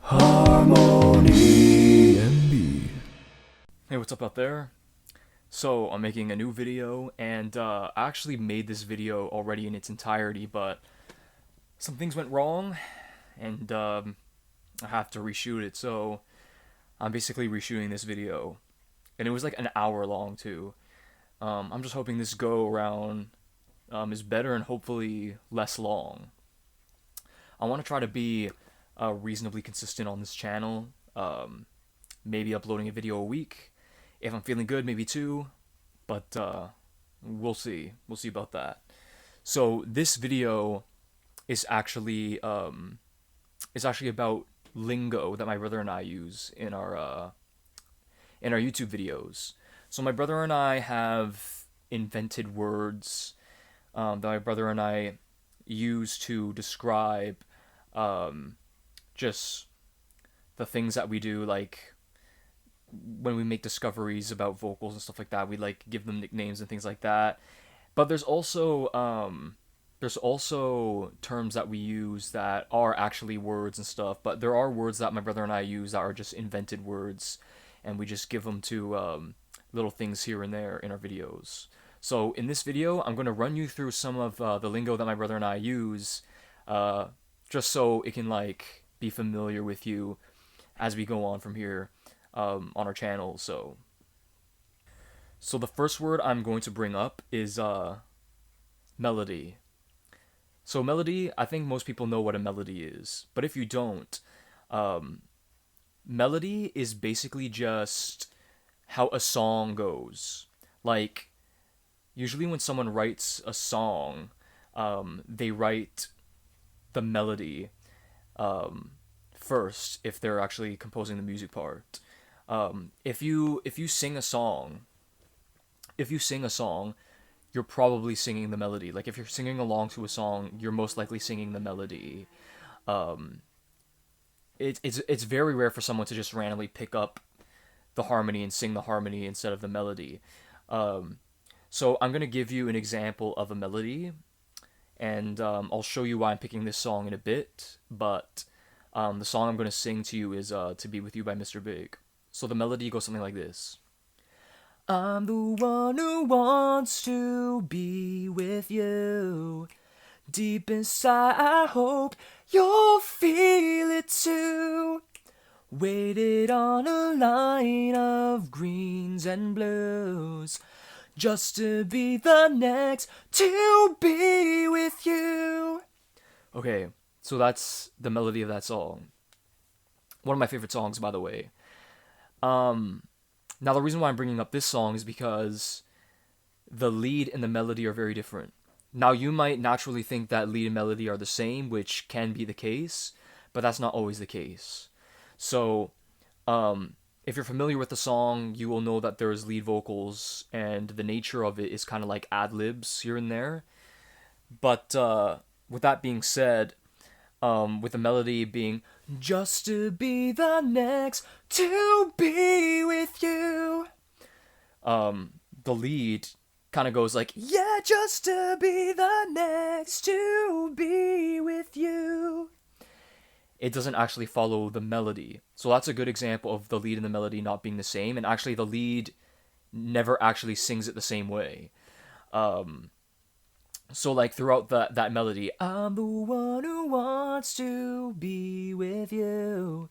Harmony MB. Hey, what's up out there? So, I'm making a new video, and I actually made this video already in its entirety, but some things went wrong, and I have to reshoot it, so I'm basically reshooting this video. And it was like an hour long, too. I'm just hoping this go-around is better and hopefully less long. I want to try to be reasonably consistent on this channel, maybe uploading a video a week. If I'm feeling good, maybe two, but we'll see. We'll see about that. So this video is actually about Lingo that my brother and I use in our YouTube videos. So my brother and I have invented words that my brother and I use to describe just the things that we do, like when we make discoveries about vocals and stuff like that. We like give them nicknames and things like that. But there's also terms that we use that are actually words and stuff. But there are words that my brother and I use that are just invented words, and we just give them to little things here and there in our videos. So in this video, I'm going to run you through some of the lingo that my brother and I use, just so it can like be familiar with you as we go on from here on our channel. So the first word I'm going to bring up is melody. So melody, I think most people know what a melody is, but if you don't, melody is basically just how a song goes. Like, usually when someone writes a song, they write the melody first if they're actually composing the music part. If you sing a song, you're probably singing the melody. Like if you're singing along to a song, you're most likely singing the melody. It's very rare for someone to just randomly pick up the harmony and sing the harmony instead of the melody. So I'm gonna give you an example of a melody, and I'll show you why I'm picking this song in a bit. But the song I'm gonna sing to you is "To Be With You" by Mr. Big. So the melody goes something like this. I'm the one who wants to be with you. Deep inside, I hope you'll feel it too. Waited on a line of greens and blues, just to be the next to be with you. Okay, so that's the melody of that song. One of my favorite songs, by the way. Now the reason why I'm bringing up this song is because the lead and the melody are very different. Now you might naturally think that lead and melody are the same, which can be the case, but that's not always the case. So, if you're familiar with the song, you will know that there's lead vocals, and the nature of it is kind of like ad-libs here and there. But with that being said, with the melody being just to be the next to be with you, the lead kind of goes like, yeah, just to be the next to be with you. It doesn't actually follow the melody. So that's a good example of the lead and the melody not being the same, and actually the lead never actually sings it the same way. So like throughout that melody, I'm the one who wants to be with you.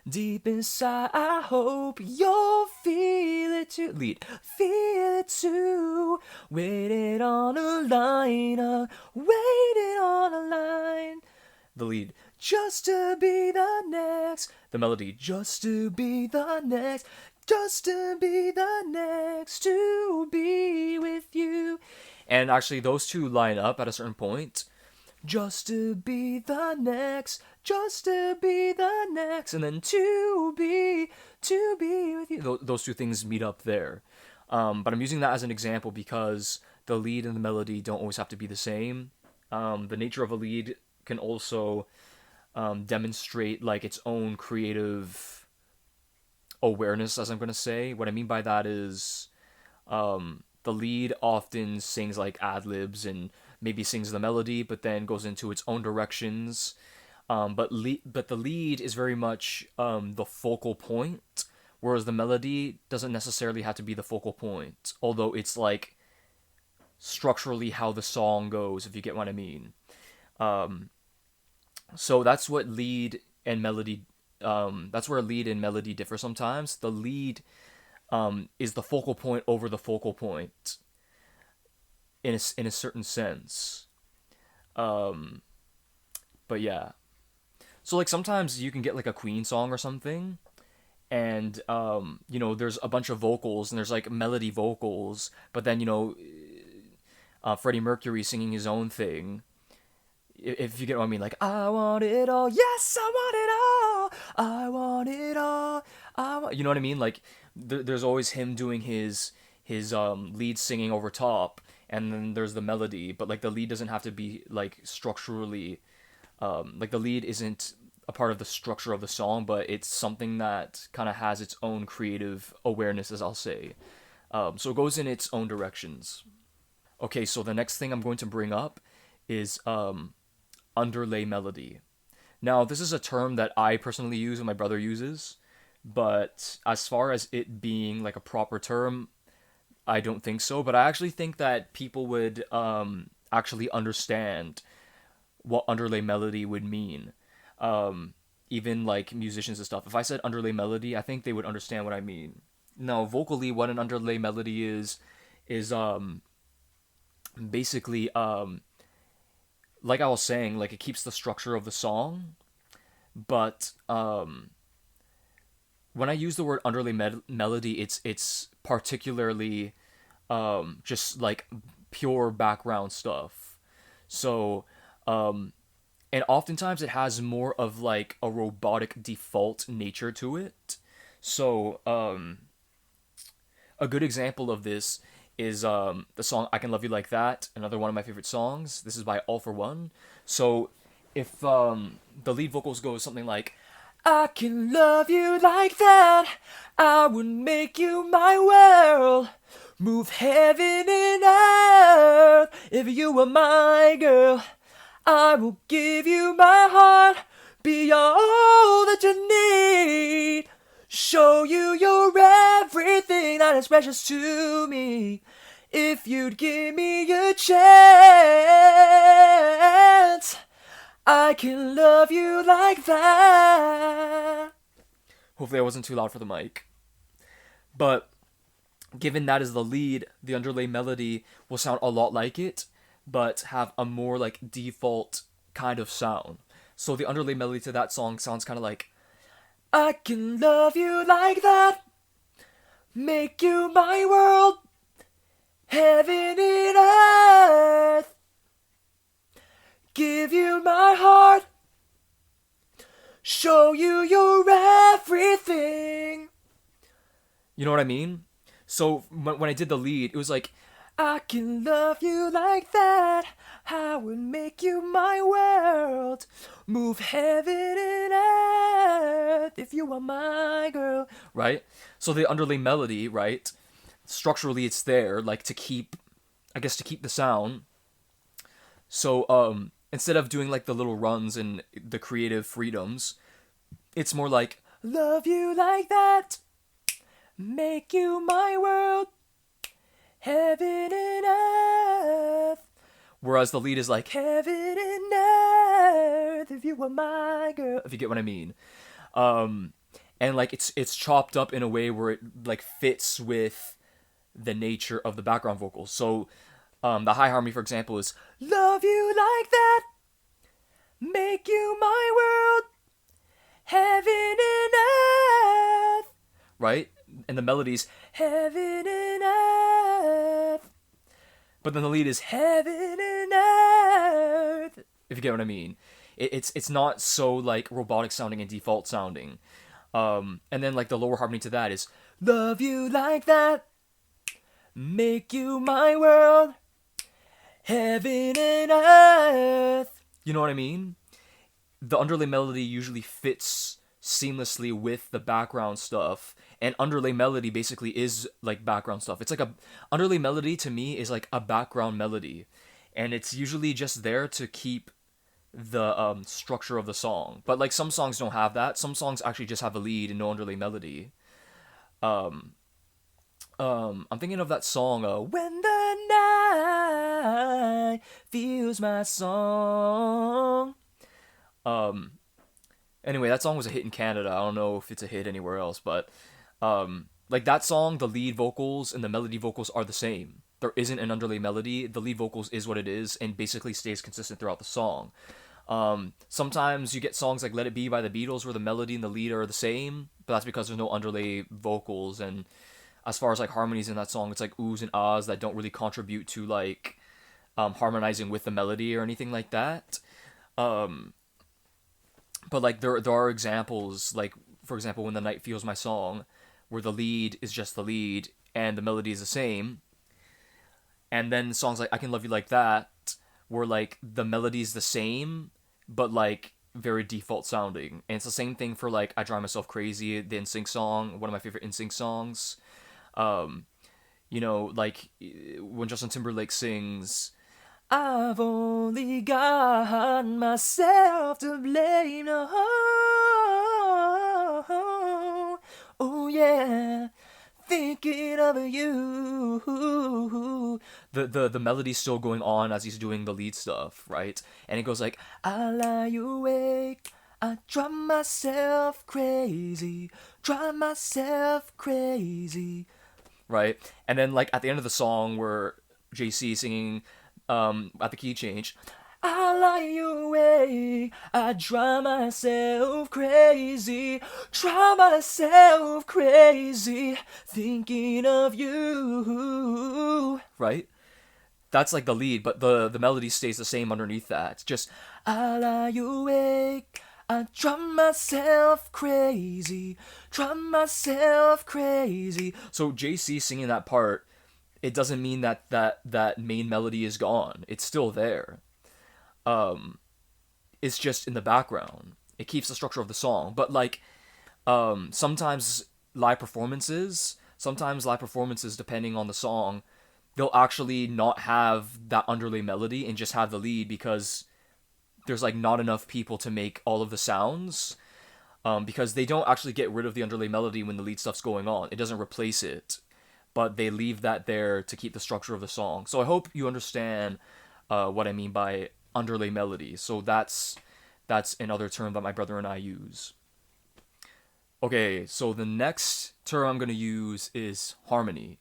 Deep inside, I hope you'll feel it too. Lead, feel it too. Waiting on a line, waiting on a line. The lead, just to be the next. The melody, just to be the next. Just to be the next to be with you. And actually, those two line up at a certain point. Just to be the next, just to be the next, and then to be with you. Those two things meet up there. But I'm using that as an example because the lead and the melody don't always have to be the same. The nature of a lead can also demonstrate like its own creative awareness, as I'm going to say. What I mean by that is the lead often sings like ad-libs and maybe sings the melody, but then goes into its own directions. but the lead is very much the focal point, whereas the melody doesn't necessarily have to be the focal point, although it's like structurally how the song goes, if you get what I mean. So that's what lead and melody. That's where lead and melody differ sometimes. The lead is the focal point over the focal point in a certain sense. But yeah. So like sometimes you can get like a Queen song or something, and there's a bunch of vocals and there's like melody vocals, but then Freddie Mercury singing his own thing. If you get what I mean, like I want it all, yes, I want it all, I want it all, you know what I mean? Like there's always him doing his lead singing over top, and then there's the melody, but like the lead doesn't have to be like structurally, like the lead isn't a part of the structure of the song, but it's something that kind of has its own creative awareness, as I'll say. So it goes in its own directions. Okay, so the next thing I'm going to bring up is underlay melody. Now, this is a term that I personally use and my brother uses, but as far as it being like a proper term, I don't think so. But I actually think that people would actually understand what underlay melody would mean. Even like musicians and stuff. If I said underlay melody, I think they would understand what I mean. Now, vocally, what an underlay melody is basically like I was saying, like it keeps the structure of the song, but when I use the word underlay melody, it's particularly just like pure background stuff. So and oftentimes it has more of like a robotic default nature to it. So a good example of this is the song I Can Love You Like That, another one of my favorite songs. This is by All For One. So if the lead vocals go something like, I can love you like that, I would make you my world, move heaven and earth, if you were my girl, I will give you my heart, be all that you need, show you you're everything that is precious to me. If you'd give me a chance, I can love you like that. Hopefully I wasn't too loud for the mic. But given that is the lead, the underlay melody will sound a lot like it, but have a more like default kind of sound. So the underlay melody to that song sounds kind of like, I can love you like that, make you my world, heaven and earth, give you my heart, show you you're everything. You know what I mean? So when I did the lead, it was like, I can love you like that, I would make you my world, move heaven and earth, if you are my girl, right? So the underlay melody, right, structurally it's there, like to keep the sound. So instead of doing like the little runs and the creative freedoms, it's more like, love you like that, make you my world, heaven and earth. Whereas the lead is like, heaven and earth, if you were my girl, if you get what I mean. And like it's chopped up in a way where it like fits with the nature of the background vocals. So the high harmony, for example, is love you like that, make you my world, heaven and earth, right? And the melody's heaven and earth, but then the lead is heaven and earth, if you get what I mean. It's not so like robotic sounding and default sounding. And then like the lower harmony to that is love you like that, make you my world, heaven and earth. You know what I mean? The underlay melody usually fits seamlessly with the background stuff, and underlay melody basically is like background stuff. It's like underlay melody to me is like a background melody, and it's usually just there to keep the structure of the song. But like some songs don't have that. Some songs actually just have a lead and no underlay melody. Um, I'm thinking of that song, When the Night Feels My Song. Anyway, that song was a hit in Canada. I don't know if it's a hit anywhere else, but like that song, the lead vocals and the melody vocals are the same. There isn't an underlay melody. The lead vocals is what it is and basically stays consistent throughout the song. Sometimes you get songs like Let It Be by the Beatles where the melody and the lead are the same, but that's because there's no underlay vocals. And as far as like harmonies in that song, it's like oohs and ahs that don't really contribute to like harmonizing with the melody or anything like that. But like there are examples, like for example, When the Night Feels My Song, where the lead is just the lead and the melody is the same. And then songs like I Can Love You Like That, where like the melody's the same, but like very default sounding. And it's the same thing for like I Drive Myself Crazy, the NSYNC song, one of my favorite NSYNC songs. Like when Justin Timberlake sings, I've only got myself to blame. Oh yeah, thinking of you. The melody's still going on as he's doing the lead stuff, right? And it goes like, I lie awake, I drive myself crazy, right? And then like at the end of the song where JC singing at the key change, I lie awake, I drive myself crazy, thinking of you, right? That's like the lead, but the melody stays the same underneath that. It's just, I lie awake, I drive myself crazy. So JC singing that part, it doesn't mean that main melody is gone. It's still there. It's just in the background. It keeps the structure of the song. But like, sometimes live performances, depending on the song, they'll actually not have that underlay melody and just have the lead because there's like not enough people to make all of the sounds. Because they don't actually get rid of the underlay melody when the lead stuff's going on. It doesn't replace it, but they leave that there to keep the structure of the song. So I hope you understand what I mean by underlay melody. So that's another term that my brother and I use. Okay, so the next term I'm going to use is harmony.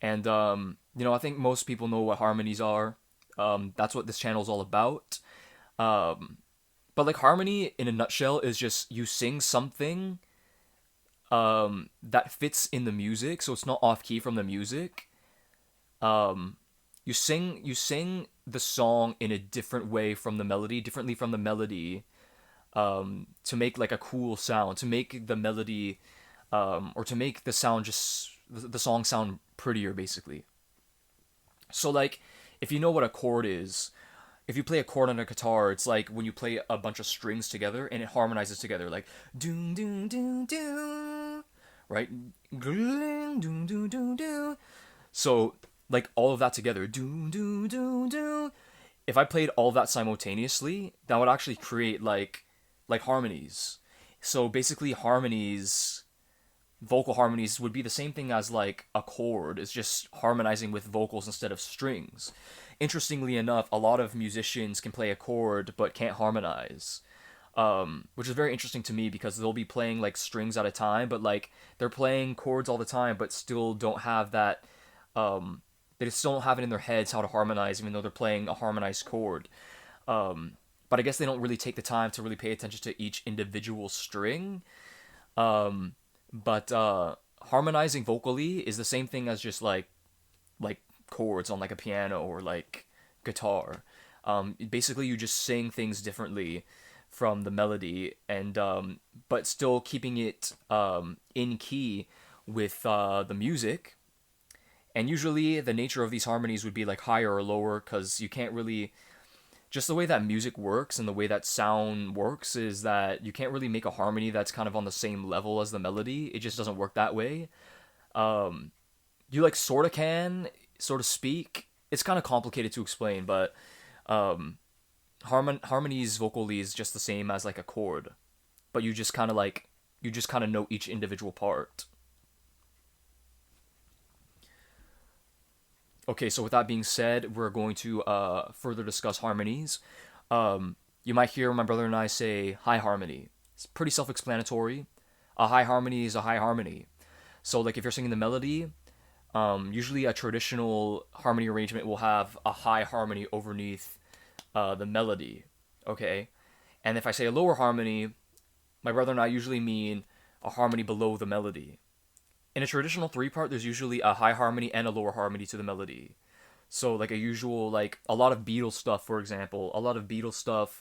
And, I think most people know what harmonies are. That's what this channel is all about. But like harmony in a nutshell is just you sing something that fits in the music, so it's not off key from the music. You sing the song in a different way from the melody, differently from the melody, to make like a cool sound, to make the melody, or to make the sound the song sound prettier, basically. So like, if you know what a chord is, if you play a chord on a guitar, it's like when you play a bunch of strings together and it harmonizes together, like doom doom doom doom, right? Doom doom doom doom. So like all of that together, doom doom doom doom. If I played all of that simultaneously, that would actually create like harmonies. So basically, vocal harmonies would be the same thing as like a chord. It's just harmonizing with vocals instead of strings. Interestingly enough, a lot of musicians can play a chord but can't harmonize, which is very interesting to me because they'll be playing like strings at a time, but like they're playing chords all the time, but still don't have that. They still don't have it in their heads how to harmonize, even though they're playing a harmonized chord. But I guess they don't really take the time to really pay attention to each individual string. But harmonizing vocally is the same thing as just like chords on like a piano or like guitar. Basically, you just sing things differently from the melody, and but still keeping it in key with the music. And usually, the nature of these harmonies would be like higher or lower, because you can't really. Just the way that music works and the way that sound works is that you can't really make a harmony that's kind of on the same level as the melody. It just doesn't work that way. You like sort of can, so to speak. It's kind of complicated to explain, but Harmonies vocally is just the same as like a chord, but you just kind of know each individual part. Okay, so with that being said, we're going to further discuss harmonies. You might hear my brother and I say high harmony. It's pretty self-explanatory. A high harmony is a high harmony. So like if you're singing the melody, usually a traditional harmony arrangement will have a high harmony underneath the melody, okay? And if I say a lower harmony, my brother and I usually mean a harmony below the melody. In a traditional three-part, there's usually a high harmony and a lower harmony to the melody. So like a usual, like a lot of Beatles stuff, for example, a lot of Beatles stuff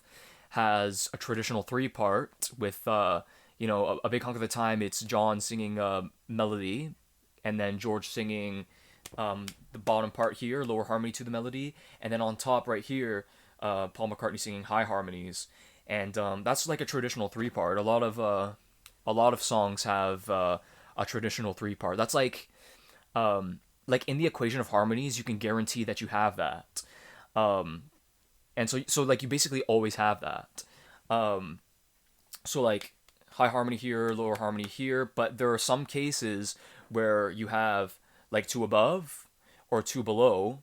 has a traditional three-part with, a big hunk of the time it's John singing melody, and then George singing the bottom part here, lower harmony to the melody, and then on top right here, Paul McCartney singing high harmonies, and that's like a traditional three-part. A lot of songs have a traditional three-part. That's like in the equation of harmonies, you can guarantee that you have that, and so like you basically always have that. So like high harmony here, lower harmony here, but there are some cases where you have like two above or two below.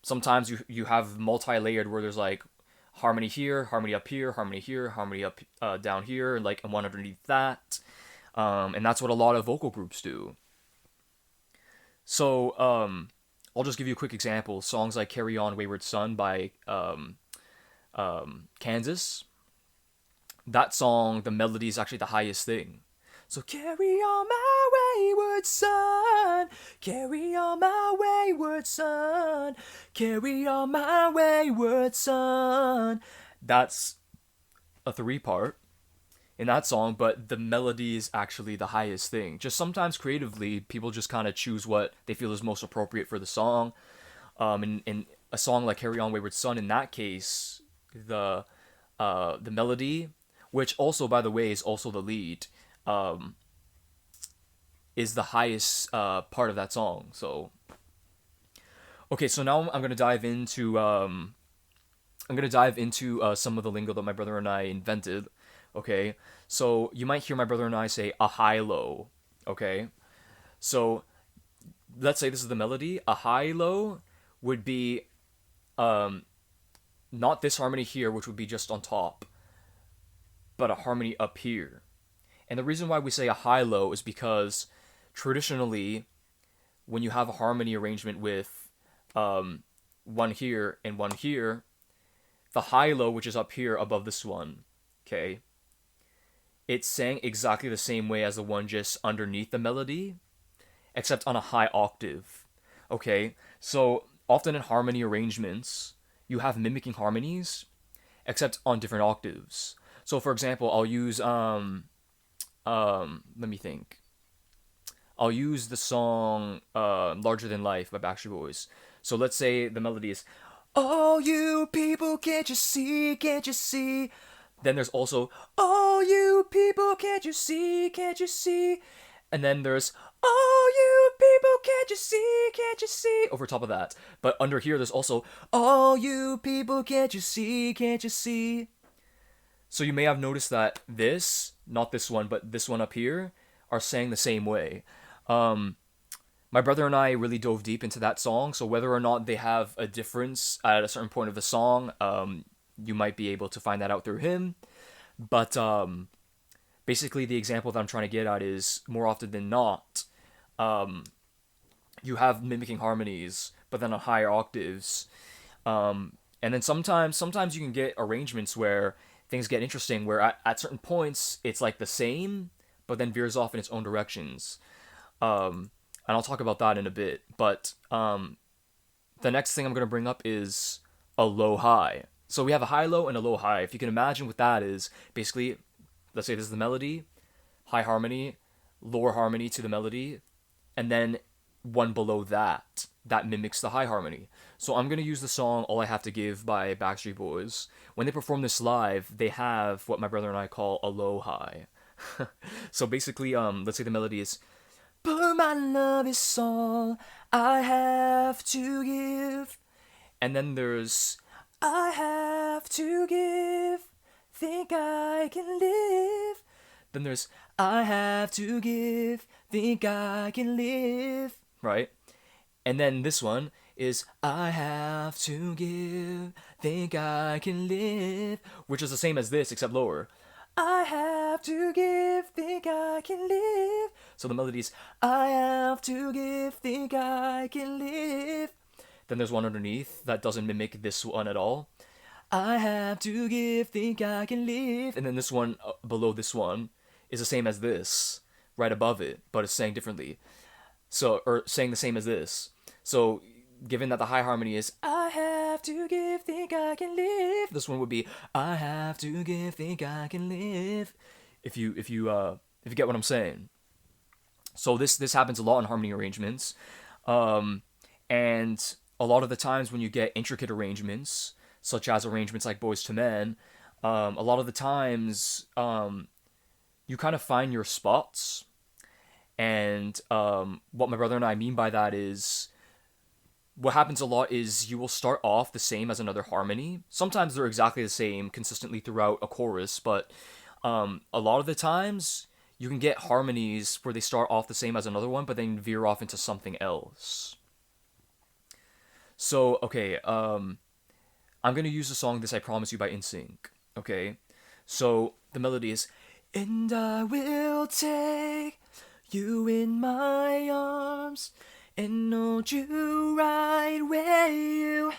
Sometimes you have multi-layered where there's like harmony here, harmony up here, harmony up down here, and like one underneath that. And that's what a lot of vocal groups do. So I'll just give you a quick example. Songs like Carry On Wayward Son by Kansas. That song, the melody is actually the highest thing. So carry on my wayward son, carry on my wayward son, carry on my wayward son. That's a three-part in that song, but the melody is actually the highest thing. Just sometimes creatively, people just kind of choose what they feel is most appropriate for the song. In a song like Carry On Wayward Son, in that case, the melody, which also, by the way, is also the lead, is the highest part of that song. So, okay, so now I'm gonna dive into some of the lingo that my brother and I invented. Okay, so you might hear my brother and I say a high low. Okay, so let's say this is the melody. A high low would be not this harmony here, which would be just on top, but a harmony up here. And the reason why we say a high-low is because traditionally, when you have a harmony arrangement with one here and one here, the high-low, which is up here above this one, okay, it's sang exactly the same way as the one just underneath the melody, except on a high octave, okay? So often in harmony arrangements, you have mimicking harmonies, except on different octaves. So for example, I'll use let me think. I'll use the song Larger Than Life by Backstreet Boys. So let's say the melody is, oh, you people, can't you see, can't you see? Then there's also, oh, you people, can't you see, can't you see? And then there's, oh, you people, can't you see, can't you see? Over top of that. But under here, there's also, oh, you people, can't you see, can't you see? So you may have noticed that this, not this one, but this one up here, are sang the same way. My brother and I really dove deep into that song, so whether or not they have a difference at a certain point of the song, you might be able to find that out through him. But basically the example that I'm trying to get at is, more often than not, you have mimicking harmonies, but then on higher octaves. And then sometimes you can get arrangements where things get interesting, where at certain points it's like the same, but then veers off in its own directions. And I'll talk about that in a bit. But the next thing I'm going to bring up is a low-high. So we have a high-low and a low-high. If you can imagine what that is, basically, let's say this is the melody, high harmony, lower harmony to the melody, and then one below that mimics the high harmony. So I'm going to use the song All I Have to Give by Backstreet Boys. When they perform this live, they have what my brother and I call a low-high. So basically, let's say the melody is, but my love is all I have to give. And then there's, I have to give, think I can live. Then there's I have to give, think I can live, right? And then this one is I have to give, think I can live, which is the same as this except lower. I have to give, think I can live. So the melody is I have to give, think I can live. Then there's one underneath that doesn't mimic this one at all. I have to give, think I can live. And then this one below this one is the same as this, right above it, but it's saying differently. So, or saying the same as this. So, given that the high harmony is I have to give, think I can live, this one would be I have to give, think I can live. If you get what I'm saying. So this happens a lot in harmony arrangements, and a lot of the times when you get intricate arrangements, such as arrangements like Boys to Men, a lot of the times you kind of find your spots. And what my brother and I mean by that is, what happens a lot is you will start off the same as another harmony. Sometimes they're exactly the same consistently throughout a chorus, but a lot of the times you can get harmonies where they start off the same as another one, but then veer off into something else. So, okay, I'm going to use the song This I Promise You by NSYNC, okay? So, the melody is, and I will take you in my arms and hold you right where you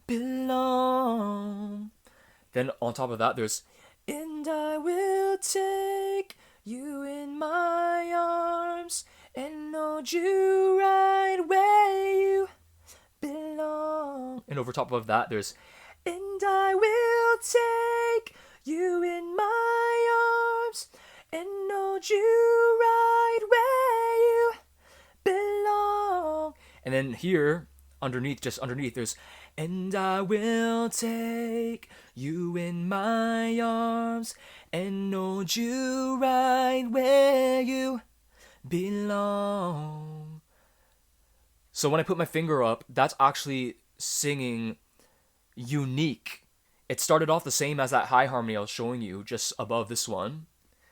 belong. Then on top of that, there's, and I will take you in my arms and hold you right where you belong. And over top of that, there's, and I will take you in my arms and hold you right where you belong. And then here, just underneath, there's, and I will take you in my arms and hold you right where you belong. So when I put my finger up, that's actually singing unique. It started off the same as that high harmony I was showing you, just above this one.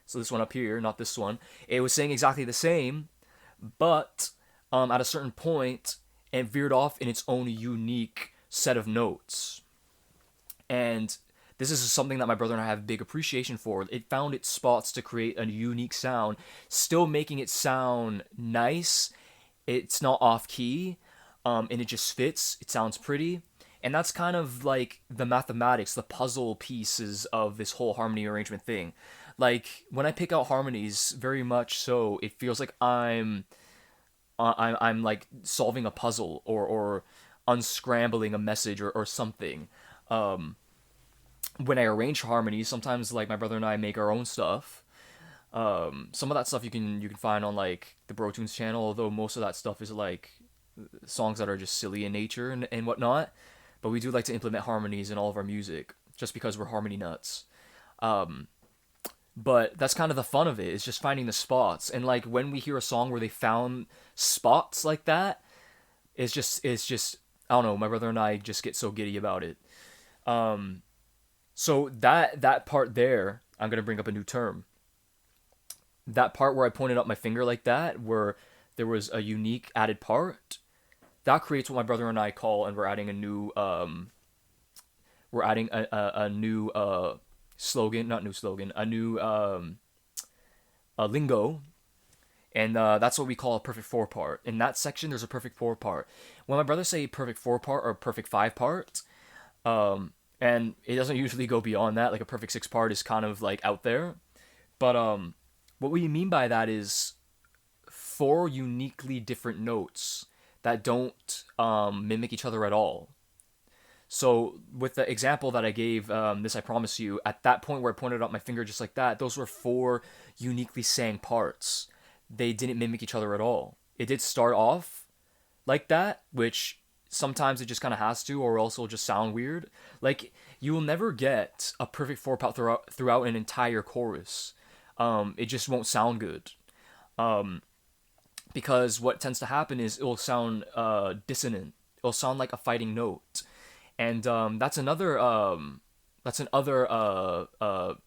So this one up here, not this one. It was saying exactly the same, but at a certain point, it veered off in its own unique set of notes. And this is something that my brother and I have big appreciation for. It found its spots to create a unique sound, still making it sound nice. It's not off key, and it just fits. It sounds pretty. And that's kind of like the mathematics, the puzzle pieces of this whole harmony arrangement thing. Like, when I pick out harmonies, very much so, it feels like I'm like solving a puzzle or unscrambling a message or something. When I arrange harmonies, sometimes like my brother and I make our own stuff. Some of that stuff you can find on like the BrotoonsTwins channel, although most of that stuff is like songs that are just silly in nature and whatnot. But we do like to implement harmonies in all of our music, just because we're harmony nuts. But that's kind of the fun of it, is just finding the spots. And like when we hear a song where they found spots like that, it's just I don't know, my brother and I just get so giddy about it. So that part there, I'm gonna bring up a new term. That part where I pointed up my finger like that, where there was a unique added part, that creates what my brother and I call, and we're adding a new slogan, not new slogan, a new a lingo, and that's what we call a perfect 4-part. In that section, there's a perfect 4-part. When my brothers say perfect 4-part or perfect 5-part, and it doesn't usually go beyond that, like a perfect 6-part is kind of like out there, but what we mean by that is 4 uniquely different notes that don't mimic each other at all. So with the example that I gave, This I Promise You, at that point where I pointed out my finger just like that, those were 4 uniquely sang parts. They didn't mimic each other at all. It did start off like that, which sometimes it just kind of has to, or else it'll just sound weird. Like, you will never get a perfect 4-part throughout an entire chorus. It just won't sound good. Because what tends to happen is it will sound dissonant. It'll sound like a fighting note. And that's another That's another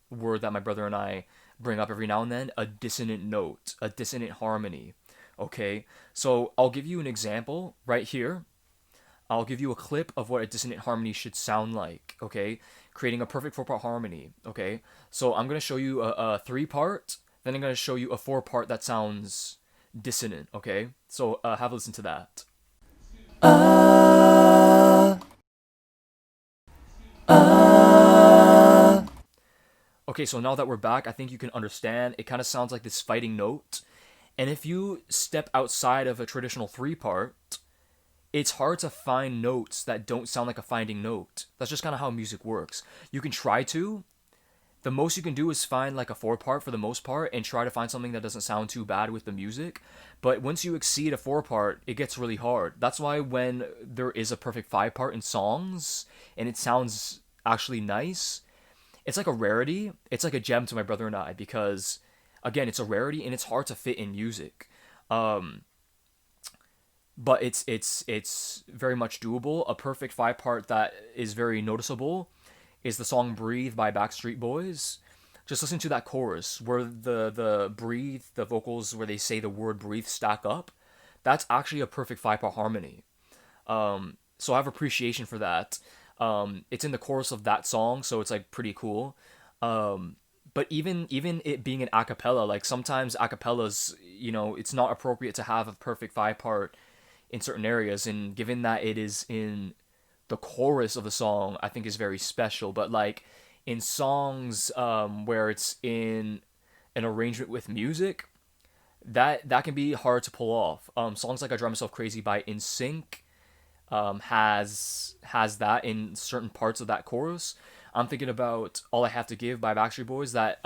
word that my brother and I bring up every now and then, a dissonant note, a dissonant harmony. Okay? So I'll give you an example right here. I'll give you a clip of what a dissonant harmony should sound like, okay? Creating a perfect four-part harmony, okay? So I'm going to show you a three-part, then I'm going to show you a four-part that sounds dissonant, okay? So have a listen to that. Okay, so now that we're back, I think you can understand. It kind of sounds like this fighting note. And if you step outside of a traditional three-part, it's hard to find notes that don't sound like a finding note. That's just kind of how music works. You can try to. The most you can do is find like a four-part for the most part and try to find something that doesn't sound too bad with the music. But once you exceed a four-part, it gets really hard. That's why when there is a perfect five-part in songs and it sounds actually nice, it's like a rarity. It's like a gem to my brother and I because, again, it's a rarity and it's hard to fit in music. But it's very much doable. A perfect five-part that is very noticeable is the song "Breathe" by Backstreet Boys. Just listen to that chorus where the breathe, the vocals where they say the word breathe stack up. That's actually a perfect five-part harmony. So I have appreciation for that. It's in the chorus of that song, so it's like pretty cool. But even it being an acapella, like sometimes acapellas, it's not appropriate to have a perfect five-part in certain areas, and given that it is in the chorus of the song, I think is very special. But like in songs where it's in an arrangement with music, that can be hard to pull off. Songs like "I Drive Myself Crazy" by NSYNC has that in certain parts of that chorus. I'm thinking about "All I Have to Give" by Backstreet Boys. That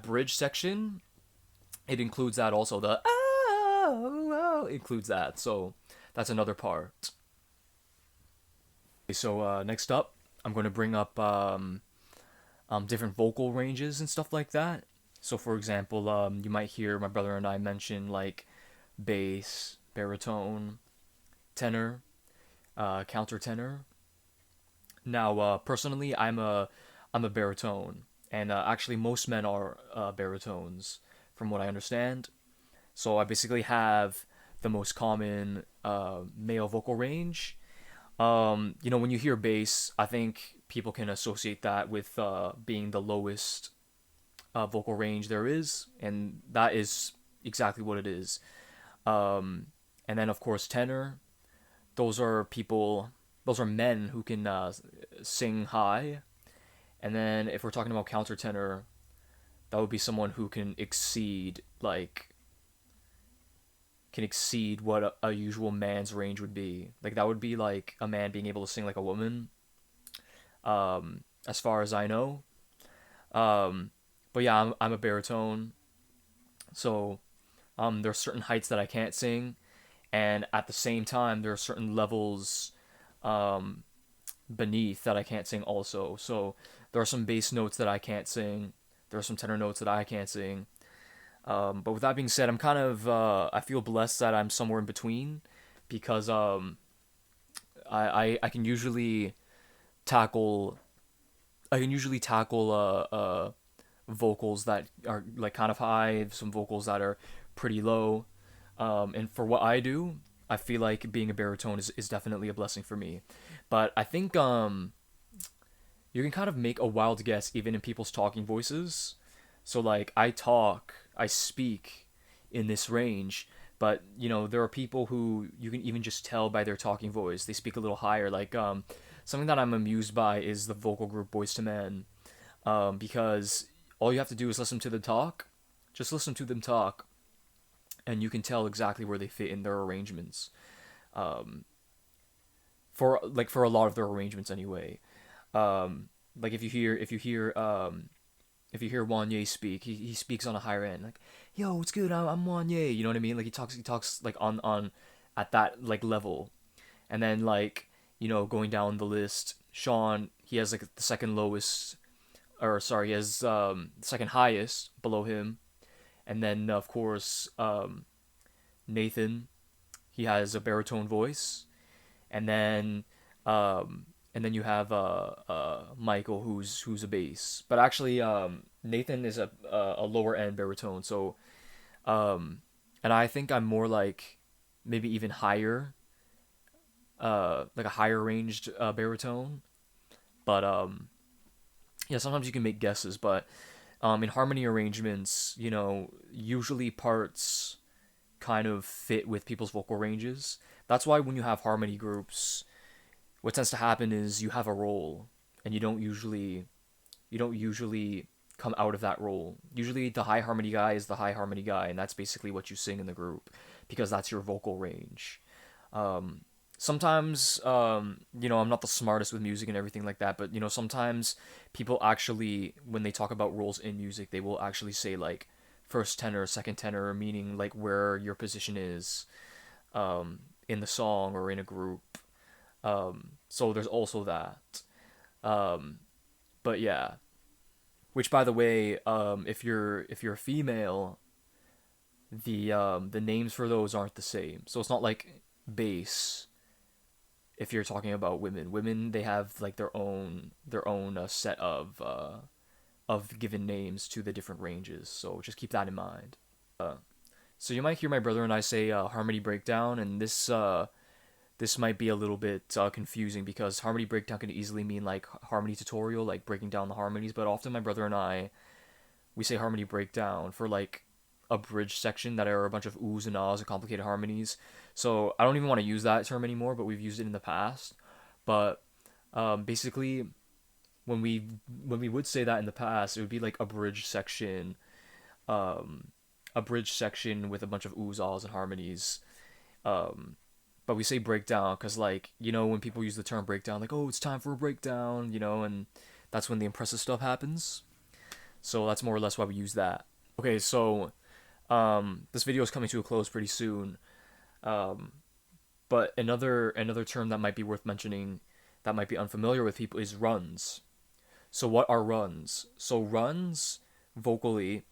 bridge section, it includes that also. The includes that. So that's another part. Okay, so next up, I'm going to bring up different vocal ranges and stuff like that. So for example, you might hear my brother and I mention like bass, baritone, tenor, countertenor. Now, personally, I'm a baritone, and actually most men are baritones, from what I understand. So I basically have the most common male vocal range. When you hear bass, I think people can associate that with being the lowest vocal range there is, and that is exactly what it is. And then, of course, tenor. Those are people, those are men who can sing high. And then, if we're talking about countertenor, that would be someone who can exceed what a usual man's range would be. Like that would be like a man being able to sing like a woman. As far as I know. But yeah, I'm a baritone, so there are certain heights that I can't sing, and at the same time there are certain levels beneath that I can't sing also. So there are some bass notes that I can't sing. There are some tenor notes that I can't sing. But with that being said, I'm kind of I feel blessed that I'm somewhere in between because I can usually tackle vocals that are like kind of high, some vocals that are pretty low. And for what I do, I feel like being a baritone is definitely a blessing for me. But I think you can kind of make a wild guess even in people's talking voices. So like I speak in this range, but there are people who you can even just tell by their talking voice. They speak a little higher. Like something that I'm amused by is the vocal group Boys to Men, because all you have to do is listen to them talk. Just listen to them talk, and you can tell exactly where they fit in their arrangements. For a lot of their arrangements anyway. Like if you hear Wanye speak, he speaks on a higher end. Like, yo, what's good? I'm Wanye. You know what I mean? Like he talks like on at that like level, and then like going down the list, Sean, he has like the second lowest, or sorry, he has second highest below him, and then of course Nathan, he has a baritone voice, and then and then you have Michael, who's a bass. But actually, Nathan is a lower end baritone. So, and I think I'm more like maybe even higher, like a higher ranged baritone. But yeah, sometimes you can make guesses. But in harmony arrangements, usually parts kind of fit with people's vocal ranges. That's why when you have harmony groups, what tends to happen is you have a role, and you don't usually come out of that role. Usually the high harmony guy is the high harmony guy, and that's basically what you sing in the group because that's your vocal range. Sometimes I'm not the smartest with music and everything like that, but sometimes people actually, when they talk about roles in music, they will actually say like first tenor, second tenor, meaning like where your position is in the song or in a group. So there's also that. But yeah, which by the way, if you're a female, the names for those aren't the same. So it's not like bass. If you're talking about women they have like their own set of given names to the different ranges. So just keep that in mind. So you might hear my brother and I say harmony breakdown, and this might be a little bit confusing because harmony breakdown can easily mean like harmony tutorial, like breaking down the harmonies. But often my brother and we say harmony breakdown for like a bridge section that are a bunch of oohs and ahs and complicated harmonies. So I don't even want to use that term anymore, but we've used it in the past. But basically, when we would say that in the past, it would be like a bridge section, with a bunch of oohs, ahs, and harmonies. But we say breakdown because, like, when people use the term breakdown, like, oh, it's time for a breakdown, and that's when the impressive stuff happens. So that's more or less why we use that. Okay, so this video is coming to a close pretty soon. But another term that might be worth mentioning that might be unfamiliar with people is runs. So what are runs? So runs vocally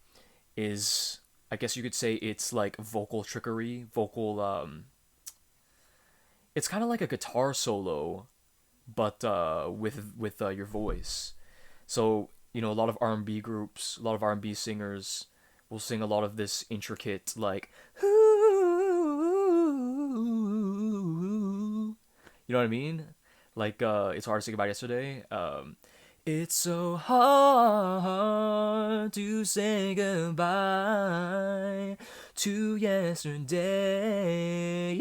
is, I guess you could say, it's like vocal trickery, it's kind of like a guitar solo, but with your voice. So a lot of R&B groups, a lot of R&B singers will sing a lot of this intricate like, you know what I mean? Like It's Hard to Say Goodbye Yesterday. It's so hard to say goodbye to yesterday.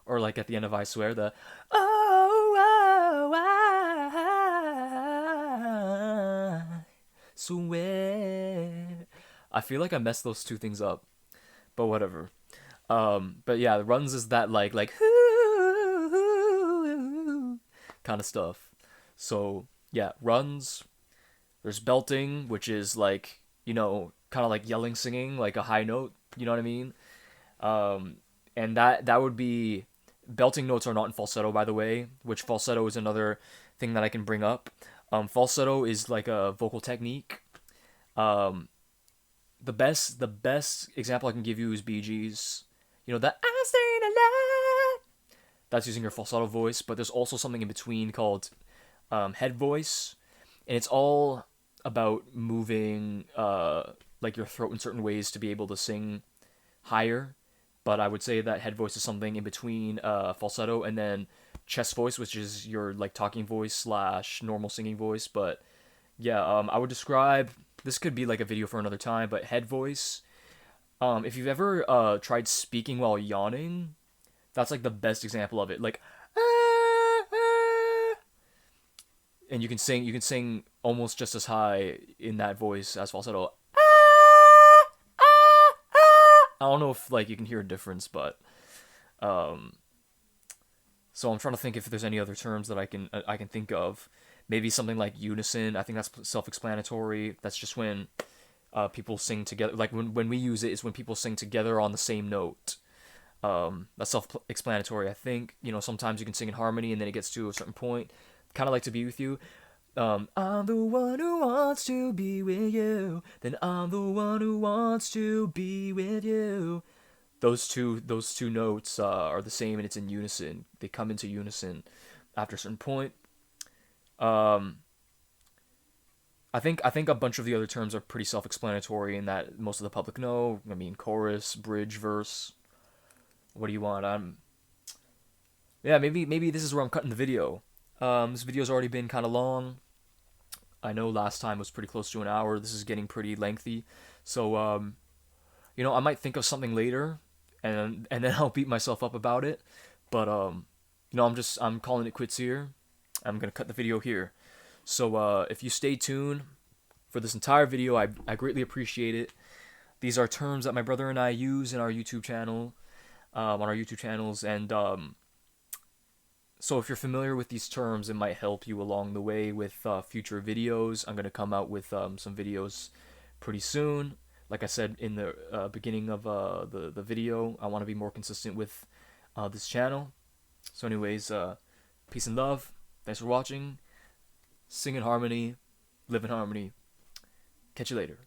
Or like at the end of I Swear, the oh, I swear. I feel like I messed those two things up, but whatever. But yeah, runs is that like kind of stuff. So yeah, runs. There's belting, which is like kind of like yelling, singing like a high note. You know what I mean? And that would be belting notes are not in falsetto, by the way. Which falsetto is another thing that I can bring up. Falsetto is like a vocal technique. The best example I can give you is Bee Gees. That I'm staying alive. That's using your falsetto voice, but there's also something in between called head voice, and it's all about moving like your throat in certain ways to be able to sing higher. But I would say that head voice is something in between falsetto and then chest voice, which is your like talking voice / normal singing voice. But yeah, I would describe, this could be like a video for another time, but head voice, if you've ever tried speaking while yawning, that's like the best example of it. Like, and you can sing almost just as high in that voice as falsetto. I don't know if like you can hear a difference, but so I'm trying to think if there's any other terms that I can think of. Maybe something like unison. I think that's self-explanatory. That's just when people sing together. Like when we use it is when people sing together on the same note. That's self-explanatory. I think sometimes you can sing in harmony and then it gets to a certain point. Kind of like To Be With You. I'm the one who wants to be with you. Then I'm the one who wants to be with you. those two notes are the same, and it's in unison. They come into unison after a certain point. Um, I think a bunch of the other terms are pretty self-explanatory in that most of the public know. I mean, chorus, bridge, verse. What do you want? Yeah, maybe this is where I'm cutting the video. This video's already been kind of long. I know last time was pretty close to an hour. This is getting pretty lengthy. So I might think of something later, and then I'll beat myself up about it. But I'm calling it quits here. I'm gonna cut the video here. So if you stay tuned for this entire video, I greatly appreciate it. These are terms that my brother and I use in our YouTube channel, on our YouTube channels, and so if you're familiar with these terms, it might help you along the way with future videos. I'm gonna come out with some videos pretty soon. Like I said in the beginning of the video, I want to be more consistent with this channel. So anyways, peace and love. Thanks for watching. Sing in harmony, live in harmony. Catch you later.